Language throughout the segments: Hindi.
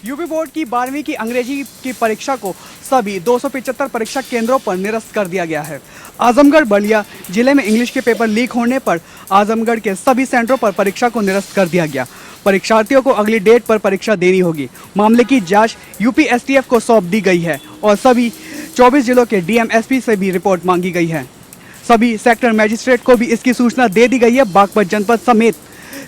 यूपी बोर्ड की 12वीं की अंग्रेजी की परीक्षा को सभी 275 परीक्षा केंद्रों पर निरस्त कर दिया गया है। आजमगढ़ बलिया जिले में इंग्लिश के पेपर लीक होने पर आजमगढ़ के सभी सेंटरों पर परीक्षा को निरस्त कर दिया गया। परीक्षार्थियों को अगली डेट पर परीक्षा देनी होगी। मामले की जांच यूपी एसटीएफ को सौंप दी गई है और सभी 24 जिलों के डीएमएसपी से भी रिपोर्ट मांगी गई है। सभी सेक्टर मजिस्ट्रेट को भी इसकी सूचना दे दी गई है। बागपत जनपद समेत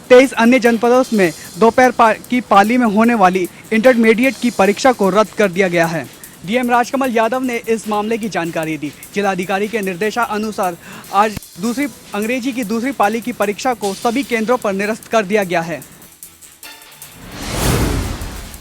23 अन्य जनपदों में दोपहर की पाली में होने वाली इंटरमीडिएट की परीक्षा को रद्द कर दिया गया है। डीएम राजकमल यादव ने इस मामले की जानकारी दी। जिलाधिकारी के निर्देशानुसार आज अंग्रेजी की दूसरी पाली की परीक्षा को सभी केंद्रों पर निरस्त कर दिया गया है।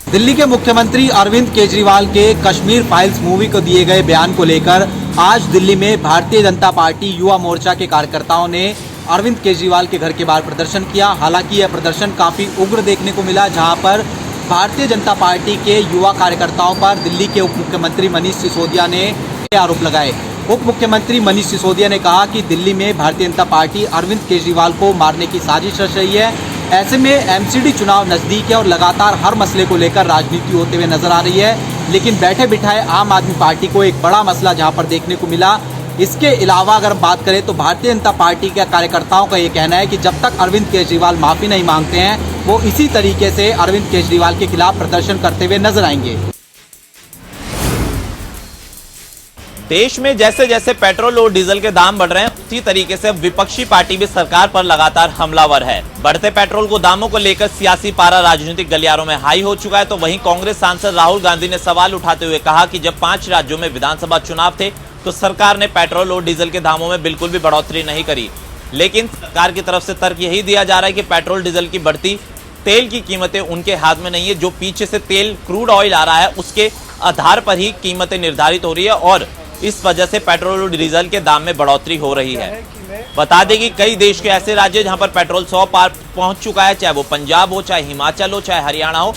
दिल्ली के मुख्यमंत्री अरविंद केजरीवाल के कश्मीर फाइल्स मूवी को दिए गए बयान को लेकर आज दिल्ली में भारतीय जनता पार्टी युवा मोर्चा के कार्यकर्ताओं ने अरविंद केजरीवाल के घर के बाहर प्रदर्शन किया। हालांकि यह प्रदर्शन काफी उग्र देखने को मिला, जहां पर भारतीय जनता पार्टी के युवा कार्यकर्ताओं पर दिल्ली के उप मुख्यमंत्री मनीष सिसोदिया ने आरोप लगाए। उप मुख्यमंत्री मनीष सिसोदिया ने कहा कि दिल्ली में भारतीय जनता पार्टी अरविंद केजरीवाल को मारने की साजिश रच रही है। ऐसे में एमसीडी चुनाव नजदीक है और लगातार हर मसले को लेकर राजनीति होते हुए नजर आ रही है, लेकिन बैठे बिठाए आम आदमी पार्टी को एक बड़ा मसला जहां पर देखने को मिला। इसके अलावा अगर हम बात करें तो भारतीय जनता पार्टी के कार्यकर्ताओं का ये कहना है कि जब तक अरविंद केजरीवाल माफी नहीं मांगते हैं, वो इसी तरीके से अरविंद केजरीवाल के खिलाफ प्रदर्शन करते हुए नजर आएंगे। देश में जैसे जैसे पेट्रोल और डीजल के दाम बढ़ रहे हैं, उसी तरीके से विपक्षी पार्टी भी सरकार पर लगातार हमलावर है। बढ़ते पेट्रोल को दामों को लेकर सियासी पारा राजनीतिक गलियारों में हाई हो चुका है। तो वहीं कांग्रेस सांसद राहुल गांधी ने सवाल उठाते हुए कहा कि जब 5 राज्यों में विधानसभा चुनाव थे तो सरकार ने पेट्रोल और डीजल के दामों में बिल्कुल भी बढ़ोतरी नहीं करी। लेकिन सरकार की तरफ से तर्क यही दिया जा रहा है कि पेट्रोल डीजल की बढ़ती तेल की कीमतें उनके हाथ में नहीं है। जो पीछे से तेल क्रूड ऑयल आ रहा है उसके आधार पर ही कीमतें निर्धारित हो रही है और इस वजह से पेट्रोल और डीजल के दाम में बढ़ोतरी हो रही है। बता दें कि कई देश के ऐसे राज्य जहां पर पेट्रोल 100 पार पहुंच चुका है, चाहे वो पंजाब हो, चाहे हिमाचल हो, चाहे हरियाणा हो।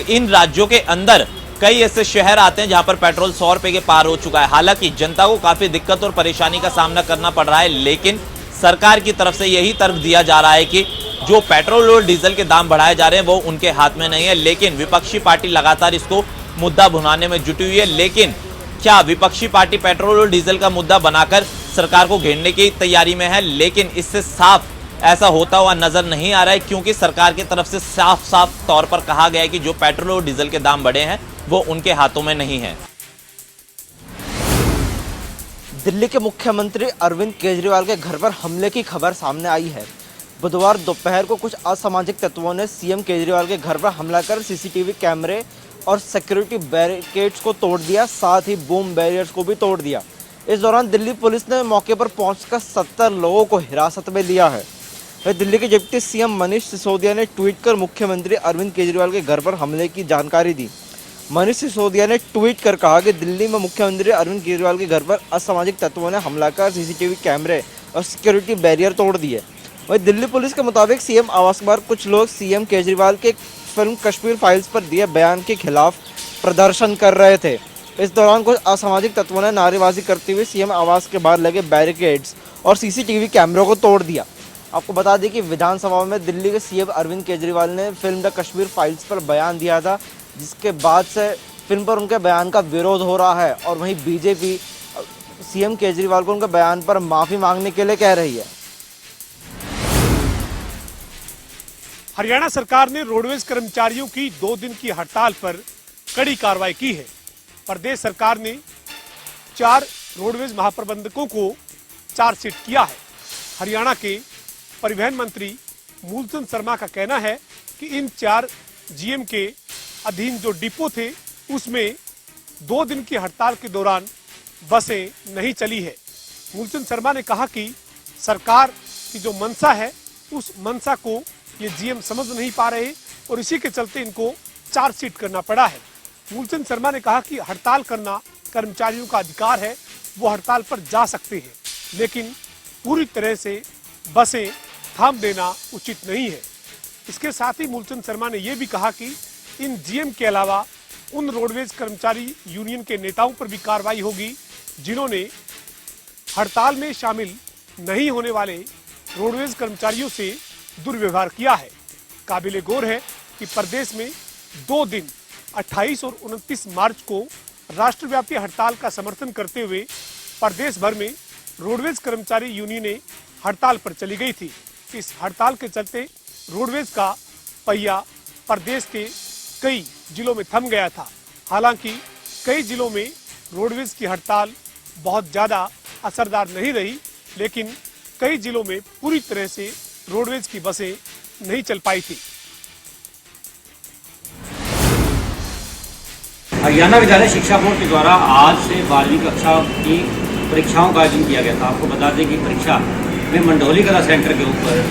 इन राज्यों के अंदर कई ऐसे शहर आते हैं जहां पर पेट्रोल 100 रुपए के पार हो चुका है। हालांकि जनता को काफी दिक्कत और परेशानी का सामना करना पड़ रहा है, लेकिन सरकार की तरफ से यही तर्क दिया जा रहा है कि जो पेट्रोल और डीजल के दाम बढ़ाए जा रहे हैं वो उनके हाथ में नहीं है। लेकिन विपक्षी पार्टी लगातार इसको मुद्दा भुनाने में जुटी हुई है। लेकिन क्या विपक्षी पार्टी पेट्रोल और डीजल का मुद्दा बनाकर सरकार को घेरने की तैयारी में है? लेकिन इससे साफ ऐसा होता हुआ नजर नहीं आ रहा है, क्योंकि सरकार की तरफ से साफ साफ तौर पर कहा गया है कि जो पेट्रोल और डीजल के दाम बढ़े हैं वो उनके हाथों में नहीं है। दिल्ली के मुख्यमंत्री अरविंद केजरीवाल के घर पर हमले की खबर सामने आई है। बुधवार दोपहर को कुछ असामाजिक तत्वों ने सीएम केजरीवाल के घर पर हमला कर सीसीटीवी कैमरे और सिक्योरिटी बैरिकेड्स को तोड़ दिया, साथ ही बूम बैरियर्स को भी तोड़ दिया। इस दौरान दिल्ली पुलिस ने मौके पर पहुंचकर 70 लोगों को हिरासत में लिया है। वहीं दिल्ली के डिप्टी सीएम मनीष सिसोदिया ने ट्वीट कर मुख्यमंत्री अरविंद केजरीवाल के घर पर हमले की जानकारी दी। मनीष सिसोदिया ने ट्वीट कर कहा कि दिल्ली में मुख्यमंत्री अरविंद केजरीवाल के घर पर असामाजिक तत्वों ने हमला कर सीसीटीवी कैमरे और सिक्योरिटी बैरियर तोड़ दिए। वहीं दिल्ली पुलिस के मुताबिक सीएम आवास पर कुछ लोग सीएम केजरीवाल के फिल्म कश्मीर फाइल्स पर दिए बयान के खिलाफ प्रदर्शन कर रहे थे। इस दौरान कुछ असामाजिक तत्वों ने नारेबाजी करते हुए सीएम आवास के बाहर लगे बैरिकेड्स और सीसीटीवी कैमरों को तोड़ दिया। आपको बता दें कि विधानसभा में दिल्ली के सीएम अरविंद केजरीवाल ने फिल्म द कश्मीर फाइल्स पर बयान दिया था, जिसके बाद से फिल्म पर उनके बयान का विरोध हो रहा है और वहीं बीजेपी सीएम केजरीवाल को उनके बयान पर माफ़ी मांगने के लिए कह रही है। हरियाणा सरकार ने रोडवेज कर्मचारियों की 2 दिन की हड़ताल पर कड़ी कार्रवाई की है। प्रदेश सरकार ने 4 रोडवेज महाप्रबंधकों को चार्जशीट किया है। हरियाणा के परिवहन मंत्री मूलचंद शर्मा का कहना है कि इन 4 जीएम के अधीन जो डिपो थे उसमें 2 दिन की हड़ताल के दौरान बसें नहीं चली है। मूलचंद शर्मा ने कहा कि सरकार की जो मंशा है उस मंशा को ये जीएम समझ नहीं पा रहे और इसी के चलते इनको चार्जशीट करना पड़ा है। मूलचंद शर्मा ने कहा कि हड़ताल करना कर्मचारियों का अधिकार है, वो हड़ताल पर जा सकते हैं, लेकिन पूरी तरह से बसें थाम देना उचित नहीं है। इसके साथ ही मूलचंद शर्मा ने यह भी कहा कि इन जीएम के अलावा उन रोडवेज कर्मचारी यूनियन के नेताओं पर भी कार्रवाई होगी जिन्होंने हड़ताल में शामिल नहीं होने वाले रोडवेज कर्मचारियों से दुर्व्यवहार किया है। काबिले गौर है कि प्रदेश में 2 दिन 28 और 29 मार्च को राष्ट्रव्यापी हड़ताल का समर्थन करते हुए प्रदेश भर में रोडवेज कर्मचारी यूनियनें हड़ताल पर चली गई थी। इस हड़ताल के चलते रोडवेज का पहिया प्रदेश के कई जिलों में थम गया था। हालांकि कई जिलों में रोडवेज की हड़ताल बहुत ज़्यादा असरदार नहीं रही, लेकिन कई जिलों में पूरी तरह से रोडवेज की बसें नहीं चल पाई थी। हरियाणा विद्यालय शिक्षा बोर्ड के द्वारा आज से 12वीं कक्षा की परीक्षाओं का आयोजन किया गया था। आपको बता दें कि परीक्षा में मंडोली कला सेंटर के ऊपर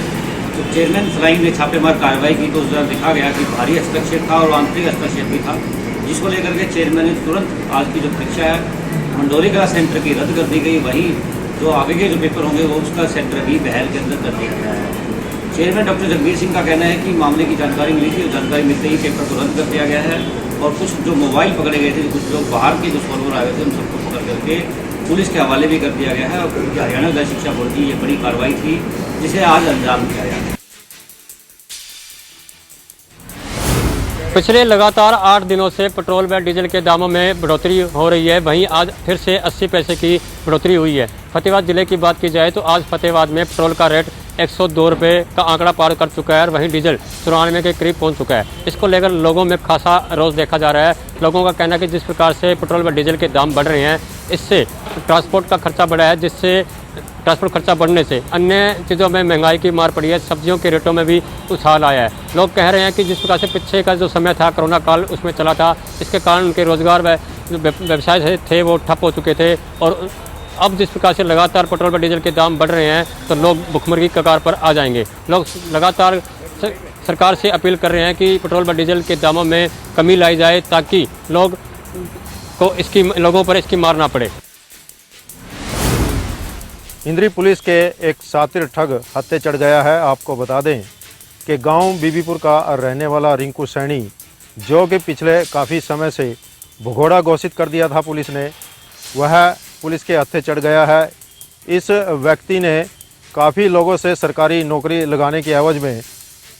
तो चेयरमैन सलाइन ने छापेमार कार्रवाई की, तो उस दौरान देखा गया कि भारी हस्तक्षेप था और आंतरिक हस्तक्षेप भी था, जिसको लेकर के चेयरमैन ने तुरंत आज की जो परीक्षा है मंडोली कला सेंटर की रद्द कर दी गई। वहीं जो आगे के जो पेपर होंगे वो उसका सेंटर भी बहल के अंदर कर दिया गया है। चेयरमैन डॉक्टर जगबीर सिंह का कहना है कि मामले की जानकारी मिली थी और जानकारी मिलते ही पेपर को रद्द कर दिया गया है और कुछ जो मोबाइल पकड़े गए थे, जो कुछ लोग बाहर के जो फॉलोअर आए थे उन सबको पकड़ करके पुलिस के हवाले भी कर दिया गया है। और हरियाणा विद्यालय शिक्षा बोर्ड की ये बड़ी कार्रवाई थी जिसे आज अंजाम दिया गया। पिछले लगातार 8 दिनों से पेट्रोल व डीजल के दामों में बढ़ोतरी हो रही है। वहीं आज फिर से 80 पैसे की बढ़ोतरी हुई है। फतेहाबाद जिले की बात की जाए तो आज फतेहाबाद में पेट्रोल का रेट 102 रुपये का आंकड़ा पार कर चुका है और वहीं डीजल 94 के करीब पहुंच चुका है। इसको लेकर लोगों में खासा रोष देखा जा रहा है। लोगों का कहना है कि जिस प्रकार से पेट्रोल व डीजल के दाम बढ़ रहे हैं, इससे ट्रांसपोर्ट का खर्चा बढ़ा है, जिससे ट्रांसपोर्ट खर्चा बढ़ने से अन्य चीज़ों में महंगाई की मार पड़ी है। सब्जियों के रेटों में भी उछाल आया है। लोग कह रहे हैं कि जिस प्रकार से पीछे का जो समय था कोरोना काल उसमें चला था, इसके कारण उनके रोजगार व व्यवसाय थे वो ठप हो चुके थे और अब जिस प्रकार से लगातार पेट्रोल व डीजल के दाम बढ़ रहे हैं तो लोग भुखमरी की कगार पर आ जाएंगे। लोग लगातार सरकार से अपील कर रहे हैं कि पेट्रोल व डीजल के दामों में कमी लाई जाए ताकि लोगों पर इसकी मार ना पड़े। इंद्री पुलिस के एक शातिर ठग हत्थे चढ़ गया है। आपको बता दें कि गांव बीबीपुर का रहने वाला रिंकू सैनी, जो कि पिछले काफ़ी समय से भगोड़ा घोषित कर दिया था पुलिस ने, वह पुलिस के हत्थे चढ़ गया है। इस व्यक्ति ने काफ़ी लोगों से सरकारी नौकरी लगाने के एवज में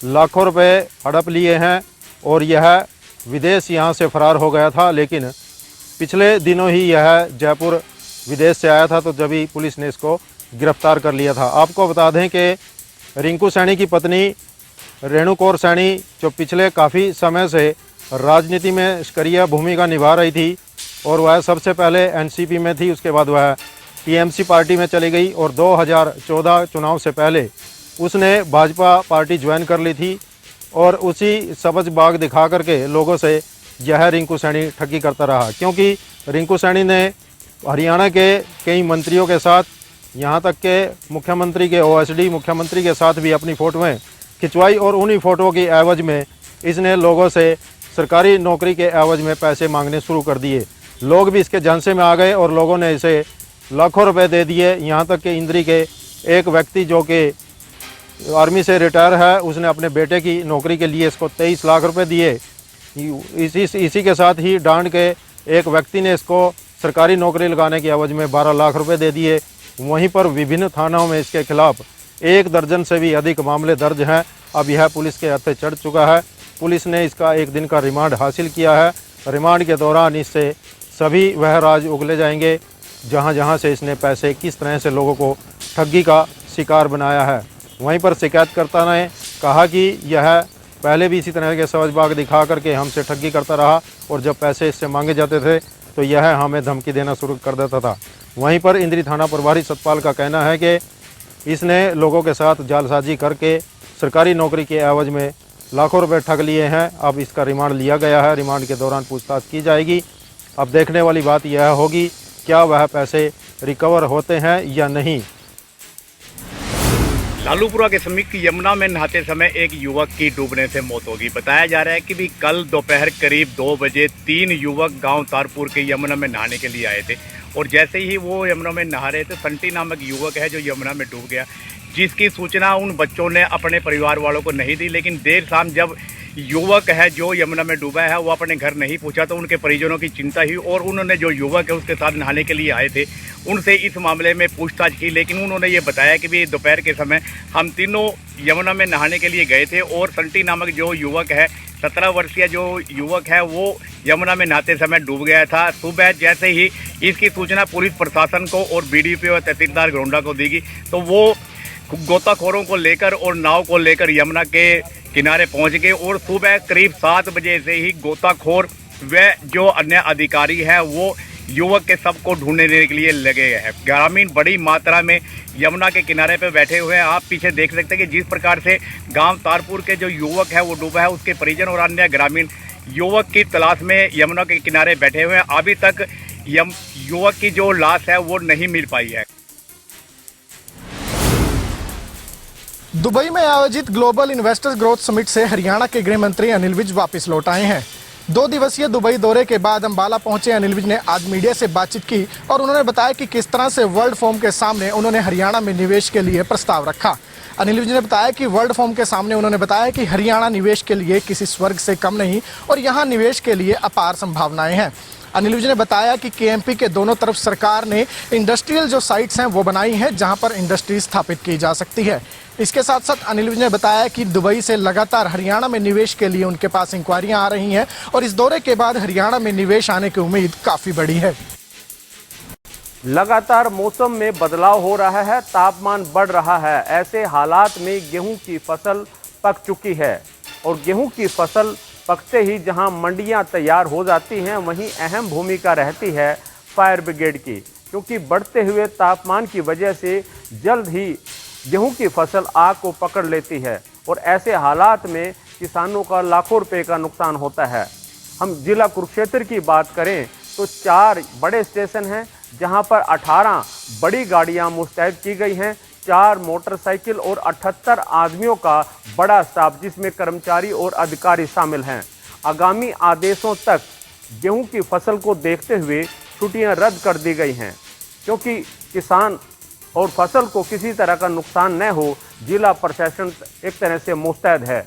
लाखों रुपए हड़प लिए हैं और यह विदेश यहां से फरार हो गया था। लेकिन पिछले दिनों ही यह जयपुर विदेश से आया था, तो जब ही पुलिस ने इसको गिरफ्तार कर लिया था। आपको बता दें कि रिंकू सैनी की पत्नी रेणु कौर सैनी, जो पिछले काफ़ी समय से राजनीति में सक्रिय भूमिका निभा रही थी और वह सबसे पहले एनसीपी में थी, उसके बाद वह टीएमसी पार्टी में चली गई और 2014 चुनाव से पहले उसने भाजपा पार्टी ज्वाइन कर ली थी और उसी सबज बाग दिखा करके लोगों से यह रिंकू सैनी ठगी करता रहा। क्योंकि रिंकू सैनी ने हरियाणा के कई मंत्रियों के साथ, यहाँ तक के मुख्यमंत्री के ओएसडी मुख्यमंत्री के साथ भी अपनी फ़ोटोएं खिंचवाई और उन्हीं फ़ोटो की एवज में इसने लोगों से सरकारी नौकरी के एवज में पैसे मांगने शुरू कर दिए। लोग भी इसके झांसे में आ गए और लोगों ने इसे लाखों रुपए दे दिए। यहाँ तक कि इंद्री के एक व्यक्ति जो कि आर्मी से रिटायर है, उसने अपने बेटे की नौकरी के लिए इसको 23 लाख रुपए दिए। इसी के साथ ही डांड के एक व्यक्ति ने इसको सरकारी नौकरी लगाने की एवज में 12 लाख रुपए दे दिए। वहीं पर विभिन्न थानों में इसके खिलाफ 1 दर्जन से भी अधिक मामले दर्ज हैं। अब यह पुलिस के हत्थे चढ़ चुका है। पुलिस ने इसका 1 दिन का रिमांड हासिल किया है। रिमांड के दौरान इससे सभी वह राज उगले जाएंगे जहां से इसने पैसे किस तरह से लोगों को ठगी का शिकार बनाया है। वहीं पर शिकायतकर्ता ने कहा कि यह पहले भी इसी तरह के सवजबाग दिखा करके हमसे ठगी करता रहा और जब पैसे इससे मांगे जाते थे तो यह हमें धमकी देना शुरू कर देता था। वहीं पर इंद्री थाना प्रभारी सतपाल का कहना है कि इसने लोगों के साथ जालसाजी करके सरकारी नौकरी के एवज में लाखों रुपए ठग लिए हैं। अब इसका रिमांड लिया गया है। रिमांड के दौरान पूछताछ की जाएगी। अब देखने वाली बात यह होगी क्या वह पैसे रिकवर होते हैं या नहीं। लालूपुरा के समीप यमुना में नहाते समय एक युवक की डूबने से मौत हो गई। बताया जा रहा है कि भी कल दोपहर करीब 2 बजे 3 युवक गांव तारपुर के यमुना में नहाने के लिए आए थे और जैसे ही वो यमुना में नहा रहे थे, संटी नामक युवक है जो यमुना में डूब गया, जिसकी सूचना उन बच्चों ने अपने परिवार वालों को नहीं दी। लेकिन देर शाम जब युवक है जो यमुना में डूबा है वो अपने घर नहीं पहुंचा तो उनके परिजनों की चिंता हुई और उन्होंने जो युवक है उसके साथ नहाने के लिए आए थे उनसे इस मामले में पूछताछ की। लेकिन उन्होंने ये बताया कि भी दोपहर के समय हम तीनों यमुना में नहाने के लिए गए थे और संटी नामक जो युवक है 17 वर्षीय जो युवक है वो यमुना में नहाते समय डूब गया था। सुबह जैसे ही इसकी सूचना पुलिस प्रशासन को और बीडीपी और तहसीलदार गोंडा को दी गई तो वो गोताखोरों को लेकर और नाव को लेकर यमुना के किनारे पहुंच गए और सुबह करीब 7 बजे से ही गोताखोर व जो अन्य अधिकारी है वो युवक के शव को ढूंढने के लिए लगे हैं। ग्रामीण बड़ी मात्रा में यमुना के किनारे पे बैठे हुए हैं। आप पीछे देख सकते हैं कि जिस प्रकार से गांव तारपुर के जो युवक है वो डूबा है, उसके परिजन और अन्य ग्रामीण युवक की तलाश में यमुना के किनारे बैठे हुए हैं। अभी तक युवक की जो लाश है वो नहीं मिल पाई है। दुबई में आयोजित ग्लोबल इन्वेस्टर्स ग्रोथ समिट से हरियाणा के गृह मंत्री अनिल विज वापस लौट आए हैं। 2 दिवसीय दुबई दौरे के बाद अंबाला पहुंचे अनिल विज ने आज मीडिया से बातचीत की और उन्होंने बताया कि किस तरह से वर्ल्ड फॉर्म के सामने उन्होंने हरियाणा में निवेश के लिए प्रस्ताव रखा। अनिल विज ने बताया कि वर्ल्ड फॉर्म के सामने उन्होंने बताया कि हरियाणा निवेश के लिए किसी स्वर्ग से कम नहीं और यहाँ निवेश के लिए अपार संभावनाएं हैं। अनिल विज ने बताया कि केएमपी के दोनों तरफ सरकार ने इंडस्ट्रियल जो साइट्स हैं वो बनाई हैं जहां पर इंडस्ट्री स्थापित की जा सकती है। इसके साथ साथ अनिल विज ने बताया कि दुबई से लगातार हरियाणा में निवेश के लिए उनके पास इंक्वायरियां आ रही हैं और इस दौरे के बाद हरियाणा में निवेश आने की उम्मीद काफी बड़ी है। लगातार मौसम में बदलाव हो रहा है, तापमान बढ़ रहा है। ऐसे हालात में गेहूं की फसल पक चुकी है और गेहूं की फसल पकते ही जहां मंडियां तैयार हो जाती हैं वहीं अहम भूमिका रहती है फायर ब्रिगेड की, क्योंकि बढ़ते हुए तापमान की वजह से जल्द ही गेहूं की फसल आग को पकड़ लेती है और ऐसे हालात में किसानों का लाखों रुपए का नुकसान होता है। हम जिला कुरुक्षेत्र की बात करें तो 4 बड़े स्टेशन हैं जहां पर 18 बड़ी गाड़ियां मुस्तैद की गई हैं, 4 मोटरसाइकिल और 78 आदमियों का बड़ा स्टाफ जिसमें कर्मचारी और अधिकारी शामिल हैं। आगामी आदेशों तक गेहूं की फसल को देखते हुए छुट्टियां रद्द कर दी गई हैं, क्योंकि किसान और फसल को किसी तरह का नुकसान न हो, जिला प्रशासन एक तरह से मुस्तैद है।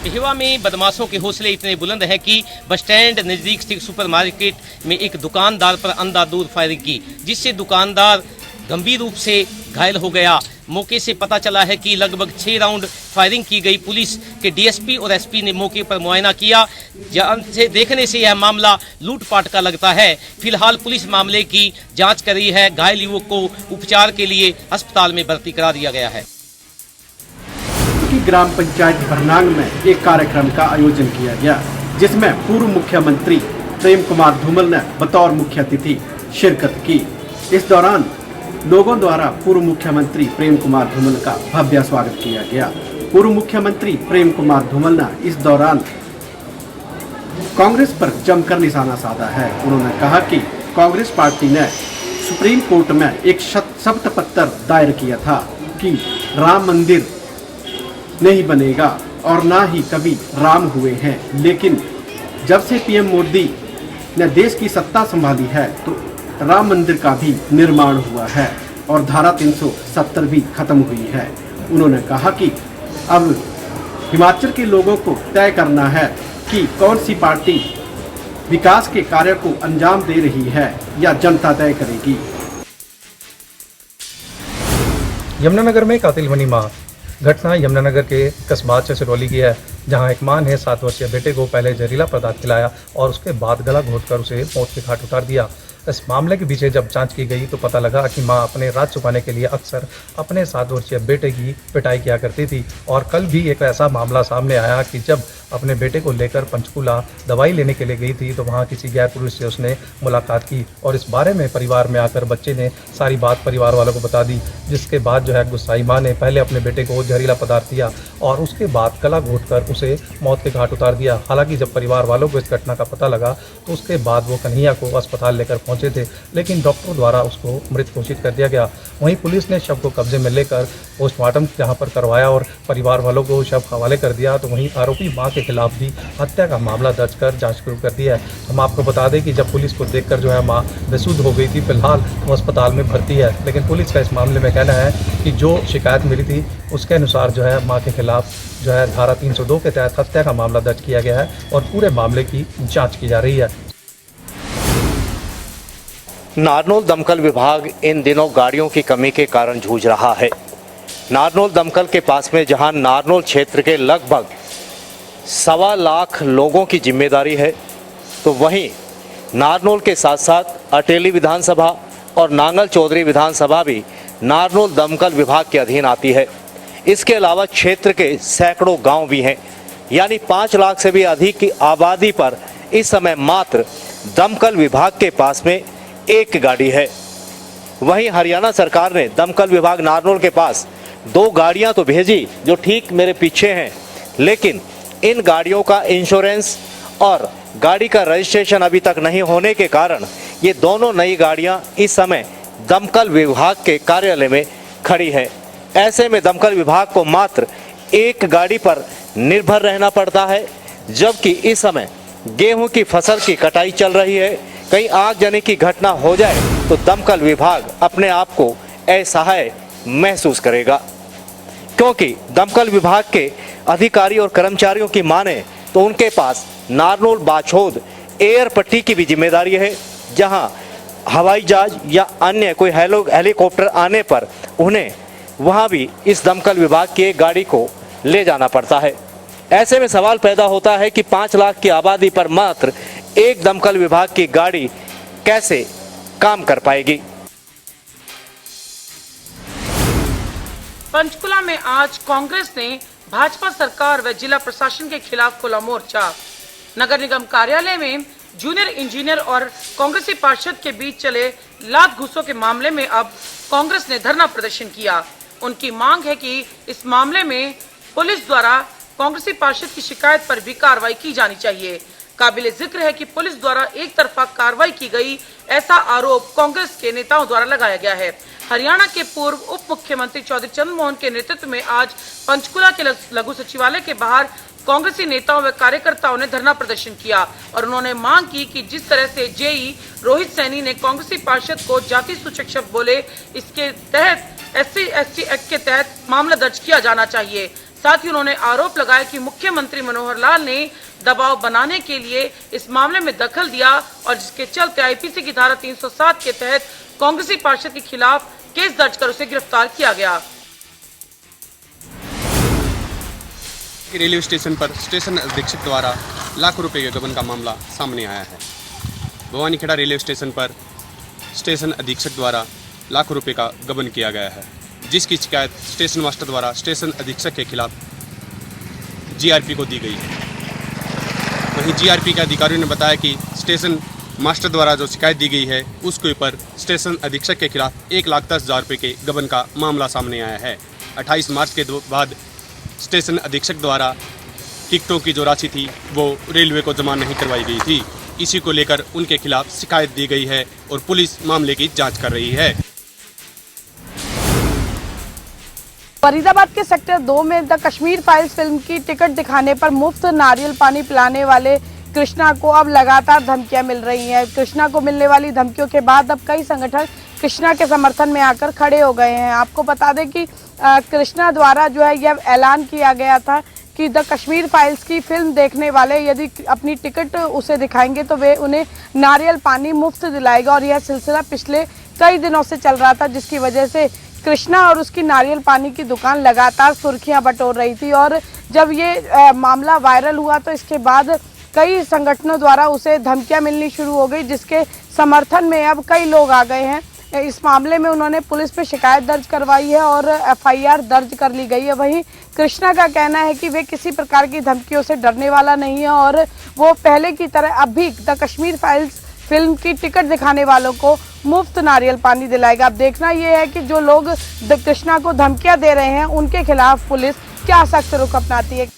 हिवा में बदमाशों के हौसले इतने बुलंद हैं कि बस स्टैंड नजदीक स्थित सुपरमार्केट में एक दुकानदार पर अंधाधुंध फायरिंग की, जिससे दुकानदार गंभीर रूप से घायल हो गया। मौके से पता चला है कि लगभग 6 राउंड फायरिंग की गई। पुलिस के डीएसपी और एसपी ने मौके पर मुआयना किया, जहां से देखने से यह मामला लूटपाट का लगता है। फिलहाल पुलिस मामले की जांच कर रही है। घायल युवक को उपचार के लिए अस्पताल में भर्ती करा दिया गया है। की ग्राम पंचायत भरनांग में एक कार्यक्रम का आयोजन किया गया, जिसमें पूर्व मुख्यमंत्री प्रेम कुमार धूमल ने बतौर मुख्य अतिथि शिरकत की। इस दौरान लोगों द्वारा पूर्व मुख्यमंत्री प्रेम कुमार धूमल का भव्य स्वागत किया गया। पूर्व मुख्यमंत्री प्रेम कुमार धूमल ने इस दौरान कांग्रेस पर जमकर निशाना साधा है। उन्होंने कहा कि कांग्रेस पार्टी ने सुप्रीम कोर्ट में एक शपथ पत्र दायर किया था कि राम मंदिर नहीं बनेगा और ना ही कभी राम हुए हैं, लेकिन जब से पीएम मोदी ने देश की सत्ता संभाली है तो राम मंदिर का भी निर्माण हुआ है और धारा 370 भी खत्म हुई है। उन्होंने कहा कि अब हिमाचल के लोगों को तय करना है कि कौन सी पार्टी विकास के कार्य को अंजाम दे रही है या जनता तय करेगी। यमुनानगर में कातिल बनी मां। घटना यमुनानगर के कस्बा चचरौली की है, जहां एक मां ने 7 वर्षीय बेटे को पहले जहरीला पदार्थ खिलाया और उसके बाद गला घोंटकर उसे मौत के घाट उतार दिया। इस मामले के पीछे जब जांच की गई तो पता लगा कि मां अपने राज छुपाने के लिए अक्सर अपने 7 वर्षीय बेटे की पिटाई किया करती थी। और कल भी एक ऐसा मामला सामने आया कि जब अपने बेटे को लेकर पंचकूला दवाई लेने के लिए गई थी तो वहां किसी गैर पुरुष से उसने मुलाकात की और इस बारे में परिवार में आकर बच्चे ने सारी बात परिवार वालों को बता दी, जिसके बाद जो है गुस्साई मां ने पहले अपने बेटे को जहरीला पदार्थ दिया और उसके बाद गला घोंटकर उसे मौत के घाट उतार दिया। हालांकि जब परिवार वालों को इस घटना का पता लगा तो उसके बाद वो कन्हैया को अस्पताल लेकर पहुंचे थे, लेकिन डॉक्टरों द्वारा उसको मृत घोषित कर दिया गया। वहीं पुलिस ने शव को कब्जे में लेकर पोस्टमार्टम जहां पर करवाया और परिवार वालों को शव हवाले कर दिया, तो वहीं आरोपी मां के खिलाफ भी हत्या का मामला दर्ज कर जांच शुरू कर दी है। हम आपको बता दें कि जब पुलिस को देखकर जो है मां बेसुध हो गई थी, फिलहाल वो अस्पताल में भर्ती है, लेकिन पुलिस का इस मामले में कहना है कि जो शिकायत मिली थी उसके अनुसार जो है मां के खिलाफ जो है धारा 302 के तहत हत्या का मामला दर्ज किया गया है और पूरे मामले की जाँच की जा रही है। नारनौल दमकल विभाग इन दिनों गाड़ियों की कमी के कारण जूझ रहा है। नारनौल दमकल के पास में, जहां नारनौल क्षेत्र के लगभग 1.25 लाख लोगों की जिम्मेदारी है, तो वहीं नारनौल के साथ साथ अटेली विधानसभा और नांगल चौधरी विधानसभा भी नारनौल दमकल विभाग के अधीन आती है। इसके अलावा क्षेत्र के सैकड़ों गांव भी हैं, यानी 5 लाख से भी अधिक की आबादी पर इस समय मात्र दमकल विभाग के पास में एक गाड़ी है। वहीं हरियाणा सरकार ने दमकल विभाग नारनौल के पास 2 गाड़ियां तो भेजी जो ठीक मेरे पीछे हैं, लेकिन इन गाड़ियों का इंश्योरेंस और गाड़ी का रजिस्ट्रेशन अभी तक नहीं होने के कारण ये दोनों नई गाड़ियां इस समय दमकल विभाग के कार्यालय में खड़ी है। ऐसे में दमकल विभाग को मात्र एक गाड़ी पर निर्भर रहना पड़ता है, जबकि इस समय गेहूं की फसल की कटाई चल रही है। कहीं आगजनी की घटना हो जाए तो दमकल विभाग अपने आप को असहाय महसूस करेगा, क्योंकि दमकल विभाग के अधिकारी और कर्मचारियों की माने तो उनके पास नारनौल बाछौद एयर पट्टी की भी जिम्मेदारी है, जहां हवाई जहाज या अन्य कोई हेलीकॉप्टर आने पर उन्हें वहां भी इस दमकल विभाग की एक गाड़ी को ले जाना पड़ता है। ऐसे में सवाल पैदा होता है कि 5 लाख की आबादी पर मात्र एक दमकल विभाग की गाड़ी कैसे काम कर पाएगी। पंचकुला में आज कांग्रेस ने भाजपा सरकार व जिला प्रशासन के खिलाफ खोला मोर्चा। नगर निगम कार्यालय में जूनियर इंजीनियर और कांग्रेसी पार्षद के बीच चले लात घूसों के मामले में अब कांग्रेस ने धरना प्रदर्शन किया। उनकी मांग है कि इस मामले में पुलिस द्वारा कांग्रेसी पार्षद की शिकायत पर भी कार्रवाई की जानी चाहिए। काबिले जिक्र है कि पुलिस द्वारा एक तरफा कार्रवाई की गई, ऐसा आरोप कांग्रेस के नेताओं द्वारा लगाया गया है। हरियाणा के पूर्व उप मुख्यमंत्री चौधरी चंद्रमोहन के नेतृत्व में आज पंचकुला के लघु सचिवालय के बाहर कांग्रेसी नेताओं व कार्यकर्ताओं ने धरना प्रदर्शन किया और उन्होंने मांग की कि जिस तरह से जेई रोहित सैनी ने कांग्रेसी पार्षद को जाति सूचक शब्द बोले, इसके तहत SC/ST एक्ट के तहत मामला दर्ज किया जाना चाहिए। साथ ही उन्होंने आरोप लगाया कि मुख्यमंत्री मनोहर लाल ने दबाव बनाने के लिए इस मामले में दखल दिया और जिसके चलते IPC की धारा 307 के तहत कांग्रेसी पार्षद के खिलाफ केस दर्ज कर उसे गिरफ्तार किया गया। रेलवे स्टेशन पर स्टेशन अधीक्षक द्वारा लाखों रुपए के गबन का मामला सामने आया है। भवानीखेड़ा रेलवे स्टेशन पर स्टेशन अधीक्षक द्वारा लाखों रुपए का गबन किया गया है, जिसकी शिकायत स्टेशन मास्टर द्वारा स्टेशन अधीक्षक के खिलाफ GRP को दी गई है। वहीं GRP के अधिकारियों ने बताया कि स्टेशन मास्टर द्वारा जो शिकायत दी गई है उसके ऊपर स्टेशन अधीक्षक के खिलाफ 1,10,000 रुपये के गबन का मामला सामने आया है। 28 मार्च के बाद स्टेशन अधीक्षक द्वारा टिकटों की जो राशि थी वो रेलवे को जमा नहीं करवाई गई थी। इसी को लेकर उनके खिलाफ शिकायत दी गई है और पुलिस मामले की जांच कर रही है। फरीदाबाद के सेक्टर 2 में द कश्मीर फाइल्स फिल्म की टिकट दिखाने पर मुफ्त नारियल पानी पिलाने वाले कृष्णा को अब लगातार धमकियां मिल रही हैं। कृष्णा को मिलने वाली धमकियों के बाद अब कई संगठन कृष्णा के समर्थन में आकर खड़े हो गए हैं। आपको बता दें कि कृष्णा द्वारा जो है यह ऐलान किया गया था कि द कश्मीर फाइल्स की फिल्म देखने वाले यदि अपनी टिकट उसे दिखाएंगे तो वे उन्हें नारियल पानी मुफ्त दिलाएगा और यह सिलसिला पिछले कई दिनों से चल रहा था, जिसकी वजह से कृष्णा और उसकी नारियल पानी की दुकान लगातार सुर्खियां बटोर रही थी। और जब ये मामला वायरल हुआ तो इसके बाद कई संगठनों द्वारा उसे धमकियां मिलनी शुरू हो गई, जिसके समर्थन में अब कई लोग आ गए हैं। इस मामले में उन्होंने पुलिस पे शिकायत दर्ज करवाई है और FIR दर्ज कर ली गई है। वहीं कृष्णा का कहना है कि वे किसी प्रकार की धमकियों से डरने वाला नहीं है और वो पहले की तरह अब भी द कश्मीर फाइल्स फिल्म की टिकट दिखाने वालों को मुफ्त नारियल पानी दिलाएगा। अब देखना यह है कि जो लोग कृष्णा को धमकियां दे रहे हैं उनके खिलाफ पुलिस क्या सख्त रुख अपनाती है।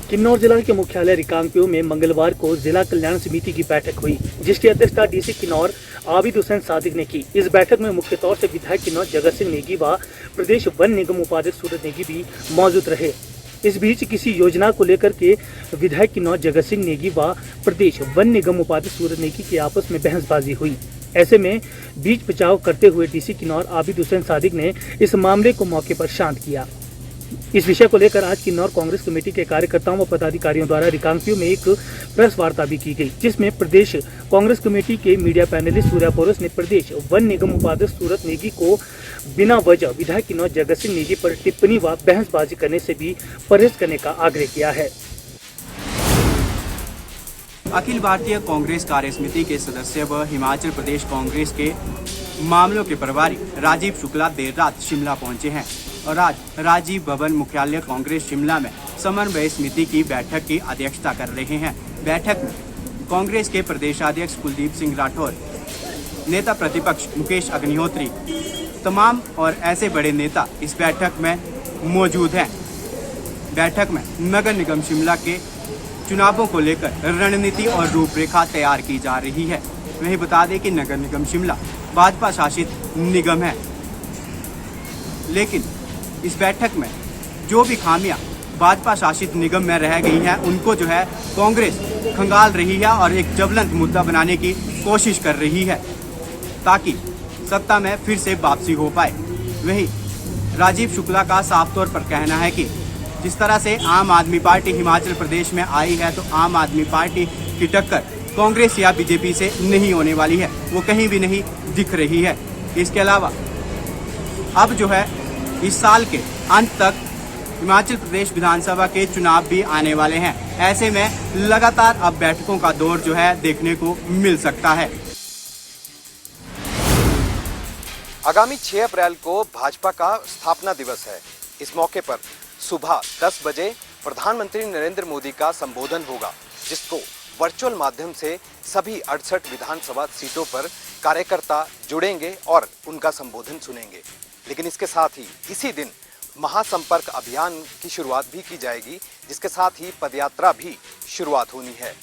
किन्नौर जिला के मुख्यालय रिकांगपिओ में मंगलवार को जिला कल्याण समिति की बैठक हुई, जिसकी अध्यक्षता DC किन्नौर आबिद हुसैन सादिक ने की। इस बैठक में मुख्य तौर से विधायक किन्नौर जगत सिंह नेगी व प्रदेश वन निगम उपाध्यक्ष सूरज नेगी भी मौजूद रहे। इस बीच किसी योजना को लेकर के विधायक किन्नौर जगत सिंह नेगी व प्रदेश वन निगम उपाध्यक्ष सूरज नेगी की आपस में बहसबाजी हुई। ऐसे में बीच बचाव करते हुए DC किन्नौर आबिद हुसैन सादिक ने इस मामले को मौके पर शांत किया। इस विषय को लेकर आज किन्नौर कांग्रेस कमेटी के कार्यकर्ताओं व पदाधिकारियों द्वारा रिकांगपिओ में एक प्रेस वार्ता भी की गई, जिसमें प्रदेश कांग्रेस कमेटी के मीडिया पैनलिस्ट सूर्या पोरस ने प्रदेश वन निगम उपाध्यक्ष सूरत नेगी को बिना वजह विधायक किन्नौर जगत सिंह नेगी पर टिप्पणी व बहसबाजी करने से भी परहेज करने का आग्रह किया है। अखिल भारतीय कांग्रेस कार्य समिति के सदस्य व हिमाचल प्रदेश कांग्रेस के मामलों के प्रभारी राजीव शुक्ला देर रात शिमला पहुंचे हैं और आज राजीव भवन मुख्यालय कांग्रेस शिमला में समन्वय समिति की बैठक की अध्यक्षता कर रहे हैं। बैठक में कांग्रेस के प्रदेशाध्यक्ष कुलदीप सिंह राठौर, नेता प्रतिपक्ष मुकेश अग्निहोत्री, तमाम और ऐसे बड़े नेता इस बैठक में मौजूद हैं। बैठक में नगर निगम शिमला के चुनावों को लेकर रणनीति और रूपरेखा तैयार की जा रही है। वहीं बता दें कि नगर निगम शिमला भाजपा शासित निगम है, लेकिन इस बैठक में जो भी खामियां भाजपा शासित निगम में रह गई हैं उनको जो है कांग्रेस खंगाल रही है और एक ज्वलंत मुद्दा बनाने की कोशिश कर रही है ताकि सत्ता में फिर से वापसी हो पाए। वहीं राजीव शुक्ला का साफ तौर पर कहना है कि जिस तरह से आम आदमी पार्टी हिमाचल प्रदेश में आई है तो आम आदमी पार्टी की टक्कर कांग्रेस या बीजेपी से नहीं होने वाली है, वो कहीं भी नहीं दिख रही है। इसके अलावा अब जो है इस साल के अंत तक हिमाचल प्रदेश विधानसभा के चुनाव भी आने वाले हैं। ऐसे में लगातार अब बैठकों का दौर जो है देखने को मिल सकता है। आगामी 6 अप्रैल को भाजपा का स्थापना दिवस है। इस मौके पर सुबह 10 बजे प्रधानमंत्री नरेंद्र मोदी का संबोधन होगा, जिसको वर्चुअल माध्यम से सभी 68 विधानसभा सीटों पर कार्यकर्ता जुड़ेंगे और उनका संबोधन सुनेंगे। लेकिन इसके साथ ही इसी दिन महासंपर्क अभियान की शुरुआत भी की जाएगी, जिसके साथ ही पदयात्रा भी शुरुआत होनी है।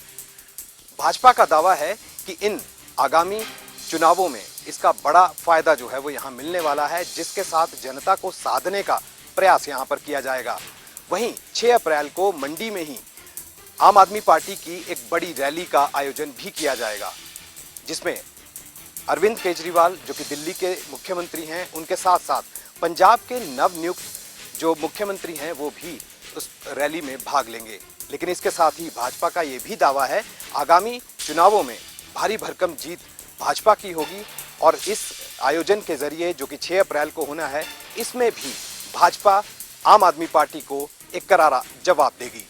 भाजपा का दावा है कि इन आगामी चुनावों में इसका बड़ा फायदा जो है वो यहाँ मिलने वाला है, जिसके साथ जनता को साधने का प्रयास यहाँ पर किया जाएगा। वहीं 6 अप्रैल को मंडी में ही आम आदमी पार्टी की एक बड़ी रैली का आयोजन भी किया जाएगा, जिसमें अरविंद केजरीवाल जो कि दिल्ली के मुख्यमंत्री हैं, उनके साथ साथ पंजाब के नवनियुक्त जो मुख्यमंत्री हैं वो भी उस रैली में भाग लेंगे। लेकिन इसके साथ ही भाजपा का ये भी दावा है आगामी चुनावों में भारी भरकम जीत भाजपा की होगी और इस आयोजन के जरिए जो कि 6 अप्रैल को होना है, इसमें भी भाजपा आम आदमी पार्टी को एक करारा जवाब देगी।